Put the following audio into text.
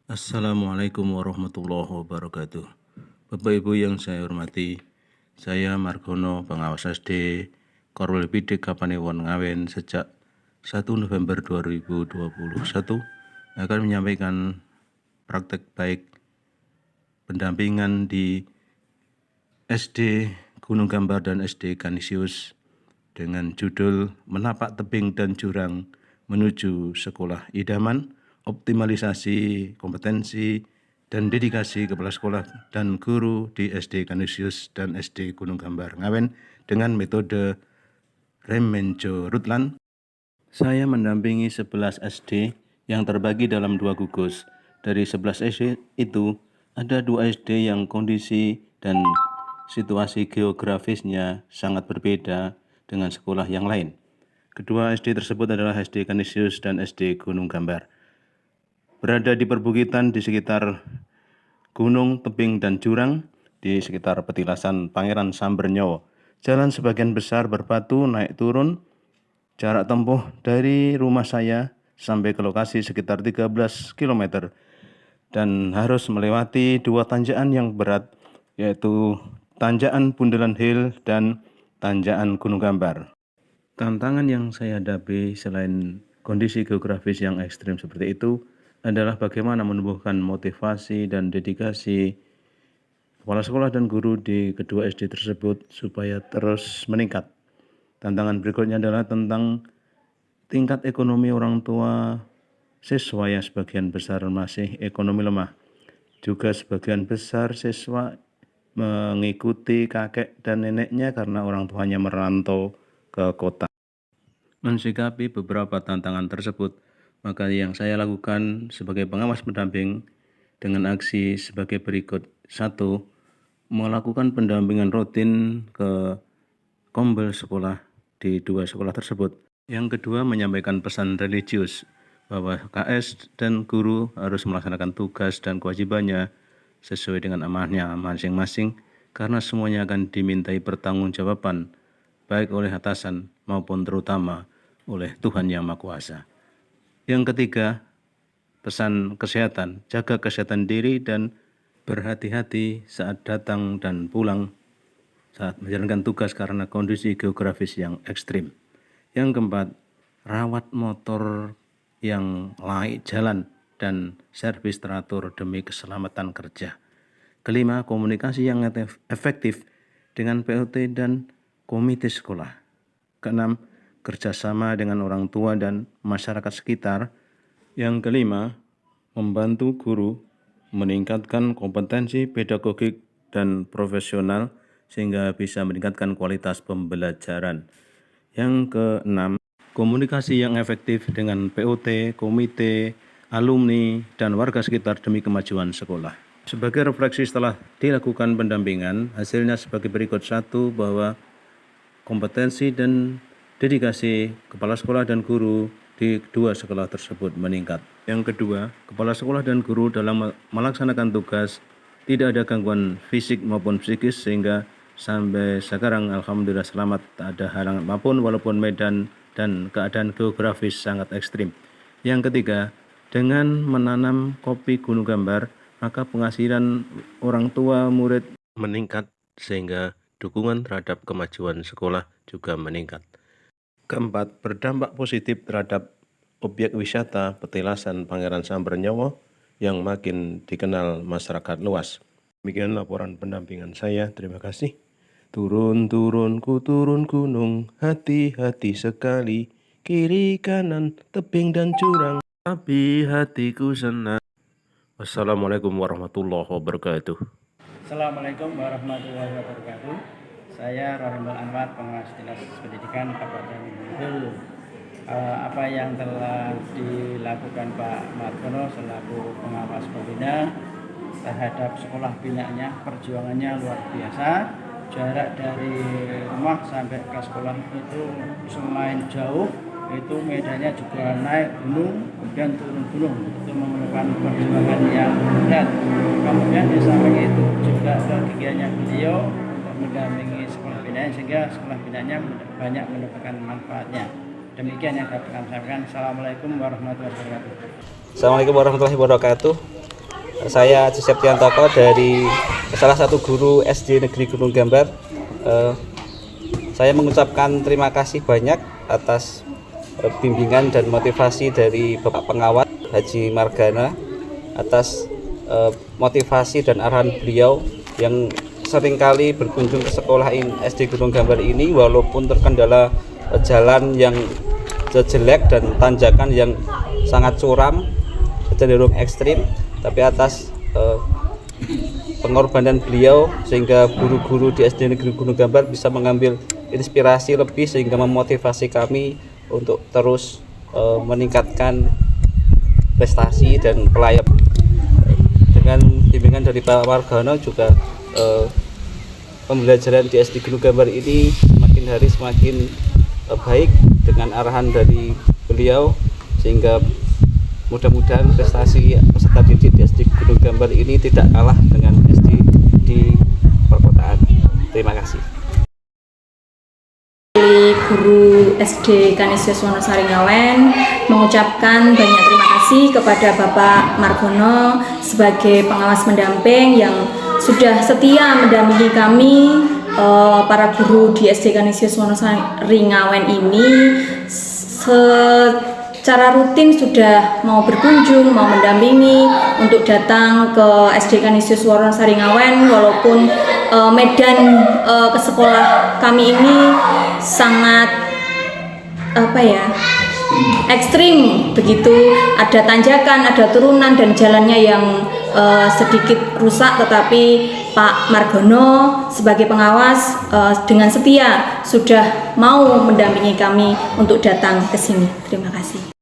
Assalamualaikum warahmatullahi wabarakatuh. Bapak Ibu yang saya hormati, saya Margono, pengawas SD Korwil Bidik Kapanewon Ngawen sejak 1 November 2021 akan menyampaikan praktek baik pendampingan di SD Gunung Gambar dan SD Kanisius dengan judul Menapak Tebing dan Jurang Menuju Sekolah Idaman, Optimalisasi Kompetensi dan Dedikasi Kepala Sekolah dan Guru di SD Kanisius dan SD Gunung Gambar Ngawen dengan metode Remenjo Rutland. Saya mendampingi 11 SD yang terbagi dalam 2 gugus. Dari 11 SD itu, ada 2 SD yang kondisi dan situasi geografisnya sangat berbeda dengan sekolah yang lain. Kedua SD tersebut adalah SD Kanisius dan SD Gunung Gambar. Berada di perbukitan di sekitar gunung, tebing, dan jurang di sekitar petilasan Pangeran Sambernyawa. Jalan sebagian besar berbatu naik turun. Jarak tempuh dari rumah saya sampai ke lokasi sekitar 13 km dan harus melewati 2 tanjakan yang berat, yaitu Tanjakan Bundelan Hill dan Tanjakan Gunung Gambar. Tantangan yang saya hadapi selain kondisi geografis yang ekstrim seperti itu adalah bagaimana menumbuhkan motivasi dan dedikasi kepala sekolah dan guru di kedua SD tersebut supaya terus meningkat. Tantangan berikutnya adalah tentang tingkat ekonomi orang tua siswa yang sebagian besar masih ekonomi lemah. Juga sebagian besar siswa mengikuti kakek dan neneknya karena orang tuanya merantau ke kota. Mensikapi beberapa tantangan tersebut, maka yang saya lakukan sebagai pengawas pendamping dengan aksi sebagai berikut. 1. Melakukan pendampingan rutin ke kombel sekolah di 2 sekolah tersebut. Yang kedua, menyampaikan pesan religius bahwa KS dan guru harus melaksanakan tugas dan kewajibannya sesuai dengan amanahnya masing-masing karena semuanya akan dimintai pertanggungjawaban baik oleh atasan maupun terutama oleh Tuhan Yang Maha Kuasa. Yang ketiga, pesan kesehatan, jaga kesehatan diri dan berhati-hati saat datang dan pulang saat menjalankan tugas karena kondisi geografis yang ekstrim. Yang keempat, rawat motor yang layak jalan dan servis teratur demi keselamatan kerja. Kelima, komunikasi yang efektif dengan POT dan komite sekolah. Keenam, kerjasama dengan orang tua dan masyarakat sekitar. Yang kelima, membantu guru meningkatkan kompetensi pedagogik dan profesional sehingga bisa meningkatkan kualitas pembelajaran. Yang keenam, komunikasi yang efektif dengan POT, komite, alumni, dan warga sekitar demi kemajuan sekolah. Sebagai refleksi setelah dilakukan pendampingan, hasilnya sebagai berikut. 1. Bahwa kompetensi dan dedikasi kepala sekolah dan guru di kedua sekolah tersebut meningkat. Yang kedua, kepala sekolah dan guru dalam melaksanakan tugas tidak ada gangguan fisik maupun psikis sehingga sampai sekarang alhamdulillah selamat, tak ada halangan apapun walaupun medan dan keadaan geografis sangat ekstrim. Yang ketiga, dengan menanam kopi Gunung Gambar, maka penghasilan orang tua murid meningkat sehingga dukungan terhadap kemajuan sekolah juga meningkat. Keempat, berdampak positif terhadap objek wisata petilasan Pangeran Sambernyawa yang makin dikenal masyarakat luas. Demikian laporan pendampingan saya. Terima kasih. Turun ku turun gunung, hati-hati sekali, kiri kanan tebing dan jurang, tapi hatiku senang. Wassalamualaikum warahmatullahi wabarakatuh. Assalamualaikum warahmatullahi wabarakatuh. Saya Rohimul Anwar, pengawas Dinas Pendidikan Kabupaten Hulu. Apa yang telah dilakukan Pak Margono selaku pengawas pembina terhadap sekolah binanya, perjuangannya luar biasa. Jarak dari rumah sampai ke sekolah itu selain jauh, itu medannya juga naik gunung kemudian turun gunung, itu memerlukan perjuangan yang berat. Kemudian di samping itu juga kegiatannya beliau untuk mendampingi sekolah binaan sehingga sekolah binaannya banyak mendapatkan manfaatnya. Demikian yang dapat kami sampaikan. Assalamualaikum warahmatullahi wabarakatuh. Assalamualaikum warahmatullahi wabarakatuh. Saya Haji Septiantoko dari salah satu guru SD Negeri Gunung Gambar. Saya mengucapkan terima kasih banyak atas bimbingan dan motivasi dari Bapak Pengawas Haji Margana, atas motivasi dan arahan beliau yang seringkali berkunjung ke sekolah SD Gunung Gambar ini, walaupun terkendala jalan yang jelek dan tanjakan yang sangat curam, cenderung ekstrim, tapi atas pengorbanan beliau sehingga guru-guru di SD Negeri Gunung Gambar bisa mengambil inspirasi lebih sehingga memotivasi kami untuk terus meningkatkan prestasi dan pelayanan. Dengan bimbingan dari Pak Margono juga pembelajaran di SD Gunung Gambar ini semakin hari semakin baik dengan arahan dari beliau, sehingga mudah-mudahan prestasi peserta didik di SD Gunung Gambar ini tidak kalah dengan SD di perkotaan. Terima kasih. Guru SD Kanisius Wonosari Ngawen mengucapkan banyak terima kasih kepada Bapak Margono sebagai pengawas pendamping yang sudah setia mendampingi kami para guru di SD Kanisius Wonosari Ngawen ini secara rutin sudah mau berkunjung, mau mendampingi untuk datang ke SD Kanisius Wonosari Ngawen, walaupun medan ke sekolah kami ini sangat ekstrim begitu, ada tanjakan, ada turunan dan jalannya yang sedikit rusak, tetapi Pak Margono sebagai pengawas dengan setia sudah mau mendampingi kami untuk datang ke sini. Terima kasih.